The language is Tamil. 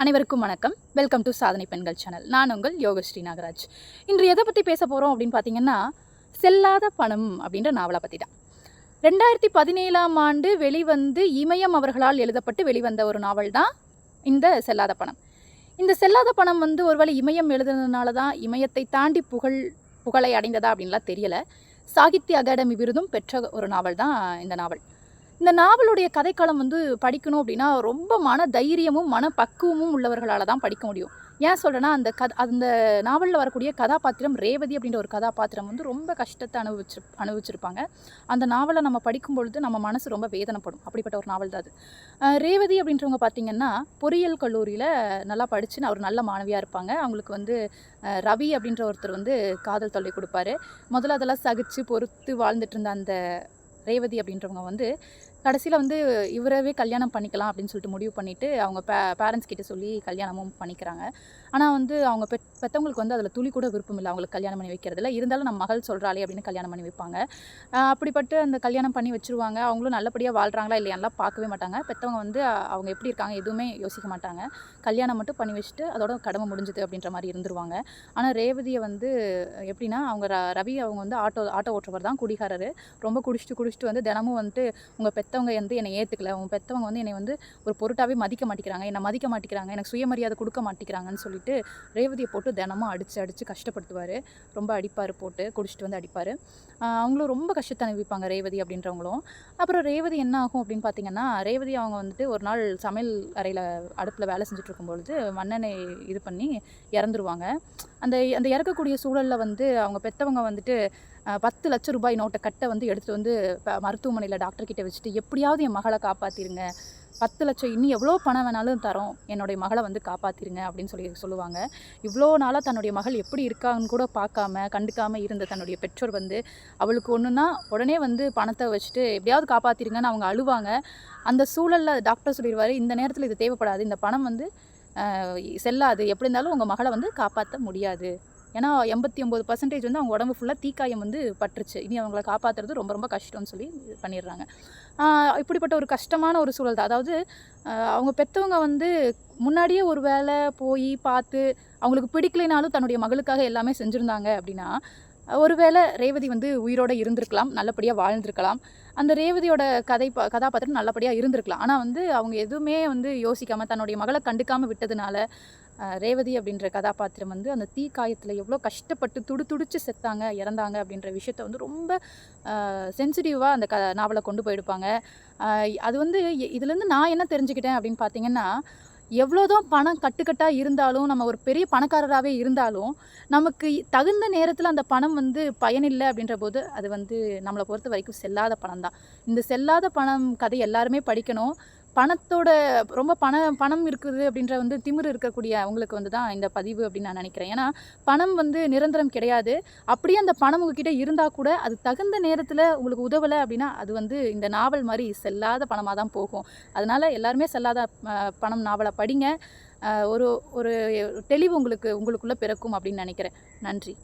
அனைவருக்கும் வணக்கம். வெல்கம் டு சாதனை பெண்கள் சேனல். நான் உங்கள் யோகஸ்ரீ நாகராஜ். இன்று எதை பற்றி பேச போகிறோம் அப்படின்னு பார்த்தீங்கன்னா, செல்லாத பணம் அப்படின்ற நாவலை பற்றி தான். 2017ஆம் ஆண்டு வெளிவந்து இமயம் அவர்களால் எழுதப்பட்டு வெளிவந்த ஒரு நாவல் தான் இந்த செல்லாத பணம். இந்த செல்லாத பணம் ஒருவேளை இமயம் எழுதுனதுனால தான் இமயத்தை தாண்டி புகழை அடைந்ததா அப்படின்லாம் தெரியல. சாகித்ய அகாடமி விருதும் பெற்ற ஒரு நாவல் தான் இந்த நாவல். இந்த நாவலுடைய கதைக்களம் படிக்கணும் அப்படின்னா ரொம்ப மன தைரியமும் மனப்பக்குவமும் உள்ளவர்களால் தான் படிக்க முடியும். ஏன் சொல்கிறேன்னா, அந்த நாவலில் வரக்கூடிய கதாபாத்திரம் ரேவதி அப்படின்ற ஒரு கதாபாத்திரம் ரொம்ப கஷ்டத்தை அனுபவிச்சிருப்பாங்க. அந்த நாவலை நம்ம படிக்கும் பொழுது நம்ம மனசு ரொம்ப வேதனைப்படும். அப்படிப்பட்ட ஒரு நாவல் தான் அது. ரேவதி அப்படின்றவங்க பார்த்திங்கன்னா, பொறியியல் கல்லூரியில் நல்லா படித்து ஒரு நல்ல மாணவியாக இருப்பாங்க. அவங்களுக்கு ரவி அப்படின்ற ஒருத்தர் காதல் தொல்லை கொடுப்பாரு. முதல்ல அதெல்லாம் சகிச்சு பொறுத்து வாழ்ந்துட்டு இருந்த அந்த ரேவதி அப்படின்றவங்க கடைசியில் இவரவே கல்யாணம் பண்ணிக்கலாம் அப்படின்னு சொல்லிட்டு முடிவு பண்ணிவிட்டு அவங்க பேரண்ட்ஸ் கிட்ட சொல்லி கல்யாணமும் பண்ணிக்கிறாங்க. ஆனால் அவங்க பெற்றவங்களுக்கு அதில் துளி கூட விருப்பம் இல்லை அவங்களுக்கு கல்யாணம் பண்ணி வைக்கிறதுல. இருந்தாலும் நம்ம மகள் சொல்கிறாளே அப்படின்னு கல்யாணம் பண்ணி வைப்பாங்க. அப்படிப்பட்டு அந்த கல்யாணம் பண்ணி வச்சுருவாங்க. அவங்களும் நல்லபடியாக வாழ்கிறாங்களா இல்லையான்லாம் பார்க்கவே மாட்டாங்க. பெற்றவங்க அவங்க எப்படி இருக்காங்க எதுவுமே யோசிக்க மாட்டாங்க. கல்யாணம் மட்டும் பண்ணி வச்சுட்டு அதோட கடமை முடிஞ்சுது அப்படின்ற மாதிரி இருந்துருவாங்க. ஆனால் ரேவதியை எப்படின்னா, அவங்க ரவி அவங்க ஆட்டோ ஓட்டுறவர் தான், குடிகாரர். ரொம்ப குடிச்சிட்டு தினமும் உங்கள் பெற்றவங்க என்னை ஏற்றுக்கல, உங்கள் பெற்றவங்க என்னை ஒரு பொருட்டாகவே மதிக்க மாட்டேங்கிறாங்க, என்னை மதிக்க மாட்டேங்கிறாங்க, எனக்கு சுயமரியாதை கொடுக்க மாட்டேங்கிறாங்கன்னு சொல்லிட்டு ரேவதியை போட்டு தினமும் அடித்து கஷ்டப்படுத்துவார். ரொம்ப அடிப்பார், போட்டு குடிச்சிட்டு அடிப்பார். அவங்களும் ரொம்ப கஷ்டத்தை அனுபவிப்பாங்க ரேவதி அப்படின்றவங்களும். அப்புறம் ரேவதி என்ன ஆகும் அப்படின்னு பார்த்தீங்கன்னா, ரேவதி அவங்க ஒரு நாள் சமையல் அறையில் அடுப்பில் வேலை செஞ்சுட்டு இருக்கும்பொழுது மண்ணெண்ணெய் இது பண்ணி இறந்துருவாங்க. அந்த இறக்கக்கூடிய சூழலில் அவங்க பெற்றவங்க 10 லட்சம் ரூபாய் நோட்டை கட்டை எடுத்துகிட்டு மருத்துவமனையில் டாக்டர்கிட்ட வச்சுட்டு, எப்படியாவது என் மகளை காப்பாற்றிருங்க, 10 லட்சம் இன்னும் எவ்வளோ பணம் வேணாலும் தரோம், என்னுடைய மகளை காப்பாற்றிருங்க அப்படின்னு சொல்லுவாங்க. இவ்வளோ நாளாக தன்னுடைய மகள் எப்படி இருக்காங்கன்னு கூட பார்க்காம கண்டுக்காமல் இருந்த தன்னுடைய பெற்றோர் அவளுக்கு ஒன்றுனா உடனே பணத்தை வச்சுட்டு எப்படியாவது காப்பாற்றிருங்கன்னு அவங்க அழுவாங்க. அந்த சூழலில் டாக்டர் சொல்லிடுவார், இந்த நேரத்தில் இது தேவைப்படாது, இந்த பணம் செல்லாது, எப்படி இருந்தாலும் உங்கள் மகளை காப்பாற்ற முடியாது. ஏன்னா 89% அவங்க உடம்பு ஃபுல்லாக தீக்காயம் பட்டுருச்சு, இனி அவங்கள காப்பாற்றுறது ரொம்ப ரொம்ப கஷ்டம்னு சொல்லி பண்ணிடுறாங்க. இப்படிப்பட்ட ஒரு கஷ்டமான ஒரு சூழல் தான். அதாவது அவங்க பெற்றவங்க முன்னாடியே ஒரு வேளை போய் பார்த்து அவங்களுக்கு பிடிக்கலைனாலும் தன்னுடைய மகளுக்காக எல்லாமே செஞ்சுருந்தாங்க அப்படின்னா, ஒருவேளை ரேவதி உயிரோடு இருந்திருக்கலாம், நல்லபடியாக வாழ்ந்திருக்கலாம், அந்த ரேவதியோட கதாபாத்திரம் நல்லபடியாக இருந்திருக்கலாம். ஆனால் அவங்க எதுவுமே யோசிக்காமல் தன்னுடைய மகளை கண்டுக்காமல் விட்டதுனால ரேவதி அப்படின்ற கதாபாத்திரம் அந்த தீக்காயத்தில் எவ்வளோ கஷ்டப்பட்டு துடிச்சு செத்தாங்க, இறந்தாங்க அப்படின்ற விஷயத்த ரொம்ப சென்சிட்டிவாக அந்த நாவலை கொண்டு போயிருப்பாங்க. அது இதுலேருந்து நான் என்ன தெரிஞ்சுக்கிட்டேன் அப்படின்னு பார்த்தீங்கன்னா, எவ்வளோதான் பணம் கட்டுக்கட்டாக இருந்தாலும், நம்ம ஒரு பெரிய பணக்காரராகவே இருந்தாலும், நமக்கு தகுந்த நேரத்தில் அந்த பணம் பயனில்லை அப்படின்ற போது அது நம்மளை பொறுத்த வரைக்கும் செல்லாத பணம் தான். இந்த செல்லாத பணம் கதை எல்லாருமே படிக்கணும். பணத்தோட ரொம்ப பணம் இருக்குது அப்படின்ற திமிரு இருக்கக்கூடிய அவங்களுக்கு தான் இந்த பதிவு அப்படின்னு நான் நினைக்கிறேன். ஏன்னா பணம் நிரந்தரம் கிடையாது. அப்படியே அந்த பணம் உங்ககிட்ட இருந்தால் கூட அது தகுந்த நேரத்தில் உங்களுக்கு உதவலை அப்படின்னா அது இந்த நாவல் மாதிரி செல்லாத பணமாக தான் போகும். அதனால் எல்லாருமே செல்லாத பணம் நாவலை படிங்க. ஒரு தெளிவு உங்களுக்குள்ளே பிறக்கும் அப்படின்னு நினைக்கிறேன். நன்றி.